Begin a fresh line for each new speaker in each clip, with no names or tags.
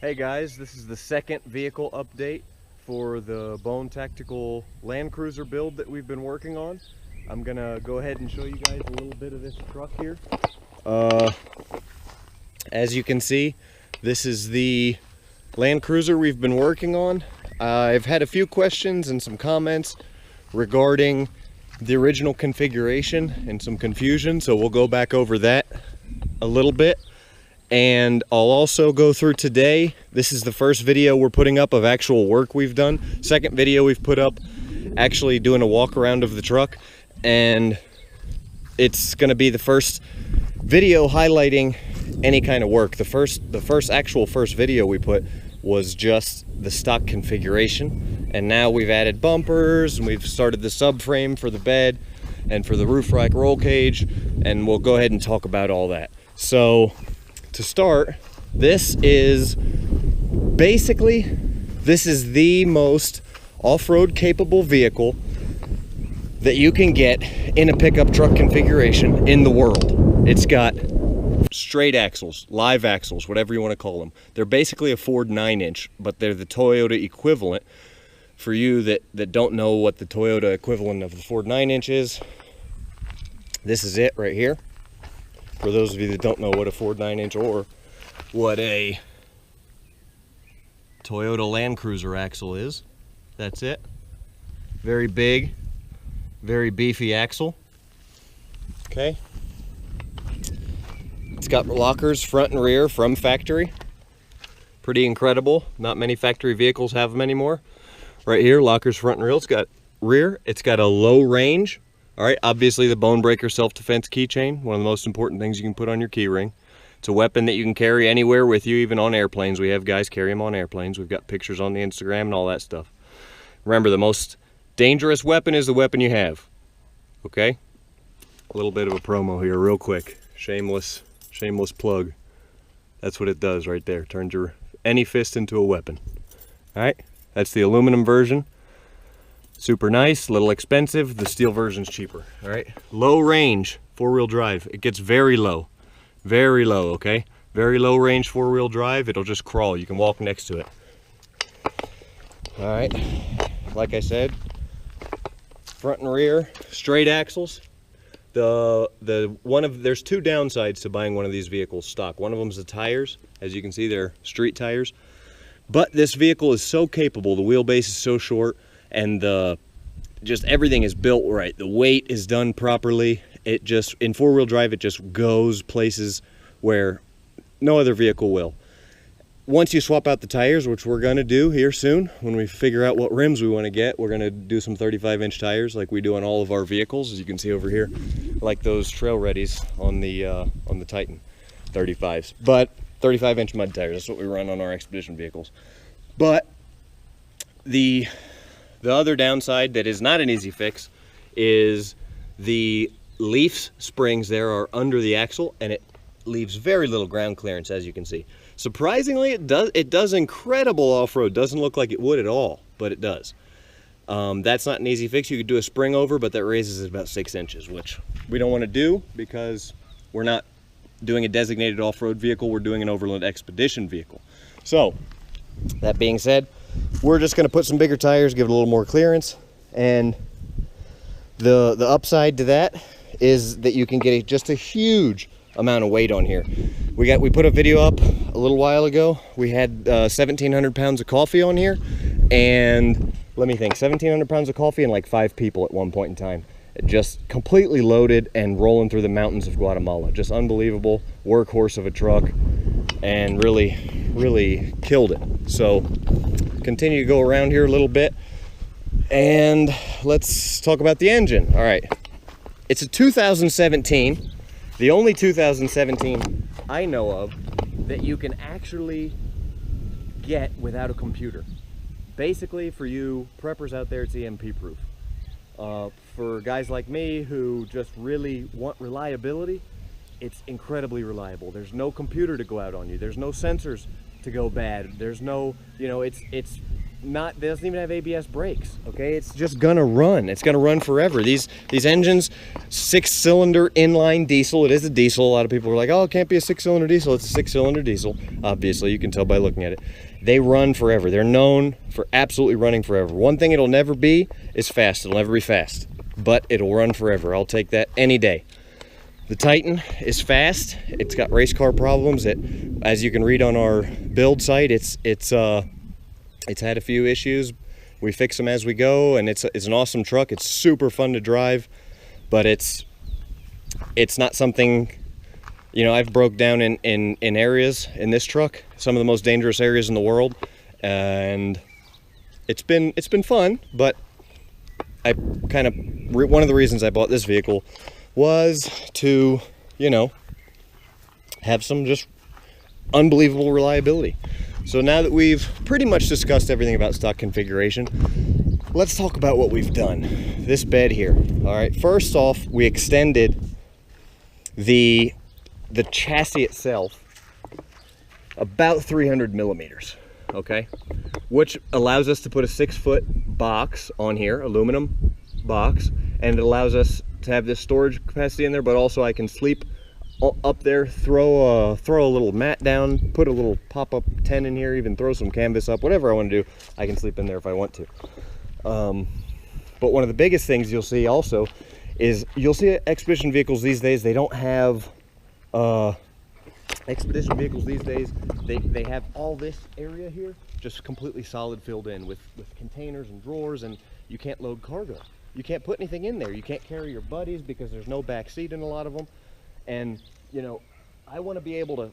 Hey guys, this is the second vehicle update for the Bone Tactical Land Cruiser build that we've been working on. I'm gonna go ahead and show you guys a little bit of this truck here. As you can see, this is the Land Cruiser we've been working on. I've had a few questions and some comments regarding the original configuration and some confusion, so we'll go back over that a little bit. And I'll also go through today. This is the first video we're putting up of actual work we've done. Second video we've put up actually doing a walk around of the truck, and it's gonna be the first video highlighting any kind of work. The first video we put was just the stock configuration, and now we've added bumpers and we've started the subframe for the bed and for the roof rack roll cage, and we'll go ahead and talk about all that. So to start, this is the most off-road capable vehicle that you can get in a pickup truck configuration in the world. It's got straight axles, live axles, whatever you want to call them. They're basically a Ford 9-inch, but they're the Toyota equivalent. For you that don't know what the Toyota equivalent of the Ford 9-inch is, this is it right here. For those of you that don't know what a Ford 9-inch or what a Toyota Land Cruiser axle is, that's it. Very big, very beefy axle. Okay. It's got lockers front and rear from factory. Pretty incredible. Not many factory vehicles have them anymore. Right here, lockers front and rear. It's got rear. It's got a low range. All right, obviously the Bone Breaker self-defense keychain, one of the most important things you can put on your key ring. It's a weapon that you can carry anywhere with you, even on airplanes. We have guys carry them on airplanes. We've got pictures on the Instagram and all that stuff. Remember, the most dangerous weapon is the weapon you have. Okay? A little bit of a promo here real quick. Shameless plug. That's what it does right there. Turns any fist into a weapon. All right? That's the aluminum version. Super nice, little expensive. The steel version's cheaper. All right, low range, four-wheel drive. It gets very low, okay? Very low range four-wheel drive. It'll just crawl. You can walk next to it. All right, like I said, front and rear, straight axles. There's two downsides to buying one of these vehicles stock. One of them is the tires. As you can see, they're street tires. But this vehicle is so capable. The wheelbase is so short, and just everything is built right. The weight is done properly. It just, in four-wheel drive, it just goes places where no other vehicle will. Once you swap out the tires, which we're gonna do here soon, when we figure out what rims we wanna get, we're gonna do some 35-inch tires like we do on all of our vehicles, as you can see over here, like those Trail Readies on the Titan 35s. But 35-inch mud tires, that's what we run on our Expedition vehicles. But the other downside that is not an easy fix is the leaf springs there are under the axle, and it leaves very little ground clearance, as you can see. Surprisingly, it does incredible off-road. Doesn't look like it would at all, but it does. That's not an easy fix. You could do a spring over, but that raises it about 6 inches, which we don't want to do because we're not doing a designated off-road vehicle. We're doing an Overland Expedition vehicle. So, that being said, we're just going to put some bigger tires, give it a little more clearance, and the upside to that is that you can get just a huge amount of weight on here. We put a video up a little while ago. We had 1,700 pounds of coffee on here, and let me think, 1,700 pounds of coffee and like 5 people at one point in time. It just completely loaded and rolling through the mountains of Guatemala. Just unbelievable workhorse of a truck, and really killed it. So continue to go around here a little bit, and let's talk about the engine. All right, it's a 2017, the only 2017 I know of that you can actually get without a computer. Basically, for you preppers out there, it's EMP proof. For guys like me who just really want reliability, it's incredibly reliable. There's no computer to go out on you. There's no sensors to go bad. There's no, it's doesn't even have ABS brakes. Okay, it's just gonna run. It's gonna run forever. These engines, 6-cylinder inline diesel. It is a diesel. A lot of people are like, oh, it can't be a 6-cylinder diesel. It's a 6-cylinder diesel. Obviously, you can tell by looking at it. They run forever. They're known for absolutely running forever. One thing it'll never be is fast. It'll never be fast, but it'll run forever. I'll take that any day. The Titan is fast. It's got race car problems. As you can read on our build site, it's had a few issues. We fix them as we go, and it's an awesome truck. It's super fun to drive, but it's not something, you know, I've broke down in areas in this truck, some of the most dangerous areas in the world, and it's been fun. But I kind of, one of the reasons I bought this vehicle was to, you know, have some just unbelievable reliability. So now that we've pretty much discussed everything about stock configuration, let's talk about what we've done. This bed here. All right, first off, we extended the chassis itself about 300 millimeters, okay? Which allows us to put a 6-foot box on here, aluminum box, and it allows us to have this storage capacity in there, but also I can sleep up there, throw a little mat down, put a little pop-up tent in here, even throw some canvas up, whatever I want to do, I can sleep in there if I want to. But one of the biggest things you'll see also is you'll see expedition vehicles these days, they don't have expedition vehicles these days, they have all this area here just completely solid filled in with containers and drawers, and you can't load cargo. You can't put anything in there. You can't carry your buddies because there's no back seat in a lot of them. And, you know, I want to be able to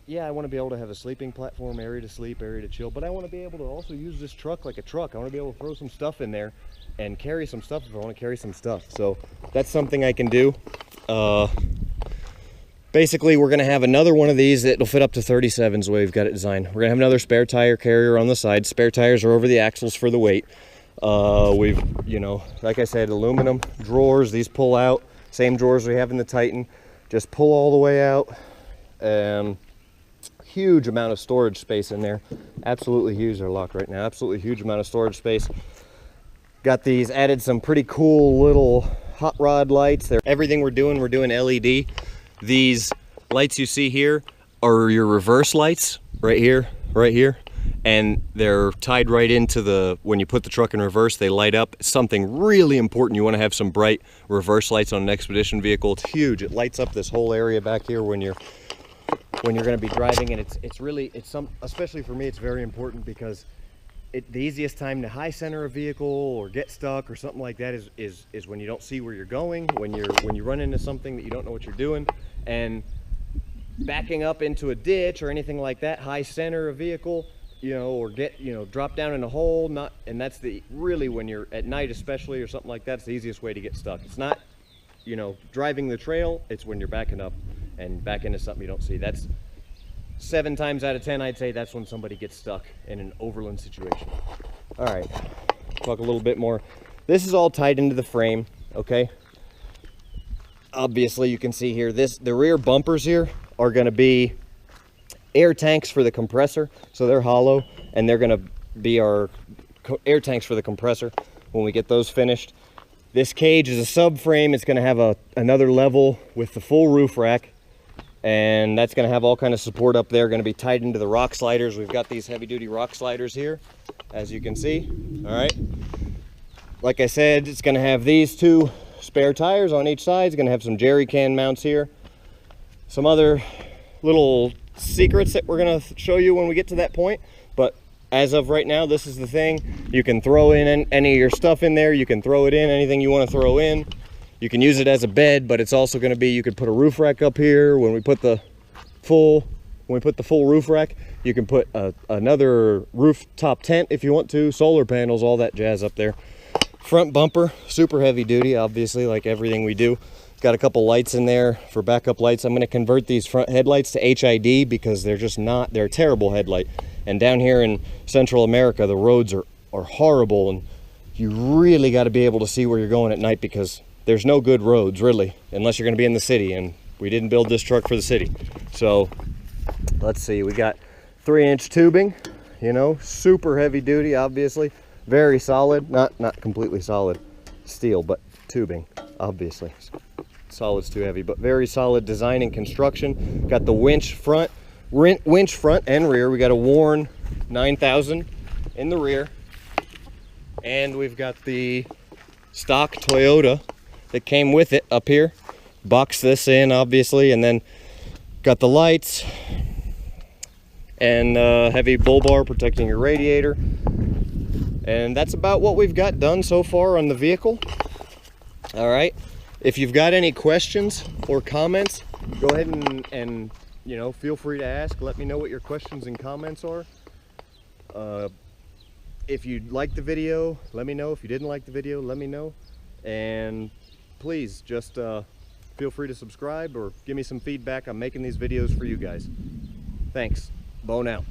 have a sleeping platform, area to sleep, area to chill, but I want to be able to also use this truck like a truck. I want to be able to throw some stuff in there and carry some stuff if I want to carry some stuff. So that's something I can do. Basically, we're going to have another one of these that'll fit up to 37s the way we've got it designed. We're going to have another spare tire carrier on the side. Spare tires are over the axles for the weight. We've, you know, like I said, aluminum drawers. These pull out. Same drawers we have in the Titan. Just pull all the way out. Huge amount of storage space in there. Absolutely huge. They're locked right now. Absolutely huge amount of storage space. Got these, added some pretty cool little hot rod lights. Everything we're doing LED. These lights you see here are your reverse lights right here, and they're tied right into when you put the truck in reverse, they light up. It's something really important. You want to have some bright reverse lights on an expedition vehicle. It's huge. It lights up this whole area back here when you're going to be driving, and especially for me, it's very important because the easiest time to high center a vehicle or get stuck or something like that is when you don't see where you're going, when you run into something that you don't know what you're doing, and backing up into a ditch or anything like that, high center a vehicle, you know, or drop down in a hole, and that's really when you're at night especially or something like that, it's the easiest way to get stuck. It's not, you know, driving the trail, it's when you're backing up and back into something you don't see. That's 7 times out of 10, I'd say that's when somebody gets stuck in an overland situation. All right, talk a little bit more. This is all tied into the frame, okay? Obviously, you can see here, the rear bumpers here are going to be air tanks for the compressor, so they're hollow, and they're going to be our air tanks for the compressor when we get those finished. This cage is a subframe. It's going to have another level with the full roof rack, and that's going to have all kind of support up there, going to be tied into the rock sliders. We've got these heavy-duty rock sliders here, as you can see. All right, like I said, it's going to have these 2 spare tires on each side. It's going to have some jerry can mounts here. Some other little secrets that we're going to show you when we get to that point, but as of right now, this is the thing. You can throw in any of your stuff in there. You can throw it in, anything you want to throw in. You can use it as a bed, but it's also going to be, you could put a roof rack up here. When we put the full roof rack, you can put another rooftop tent if you want to, solar panels, all that jazz up there. Front bumper, super heavy duty, obviously, like everything we do. Got a couple lights in there for backup lights. I'm going to convert these front headlights to HID because they're a terrible headlight. And down here in Central America, the roads are horrible, and you really got to be able to see where you're going at night because there's no good roads, really, unless you're going to be in the city, and we didn't build this truck for the city. So let's see, we got 3-inch tubing, you know, super heavy duty, obviously. Very solid, not completely solid steel, but tubing, obviously. Solid's too heavy, but very solid design and construction. Got the winch front and rear. We got a Warn 9000 in the rear, and we've got the stock Toyota that came with it up here. Box this in, obviously, and then got the lights and heavy bull bar protecting your radiator. And that's about what we've got done so far on the vehicle. All right, if you've got any questions or comments, go ahead and you know, feel free to ask. Let me know what your questions and comments are. If you liked the video, let me know. If you didn't like the video, let me know. And please just feel free to subscribe or give me some feedback. I'm making these videos for you guys. Thanks. Bo now.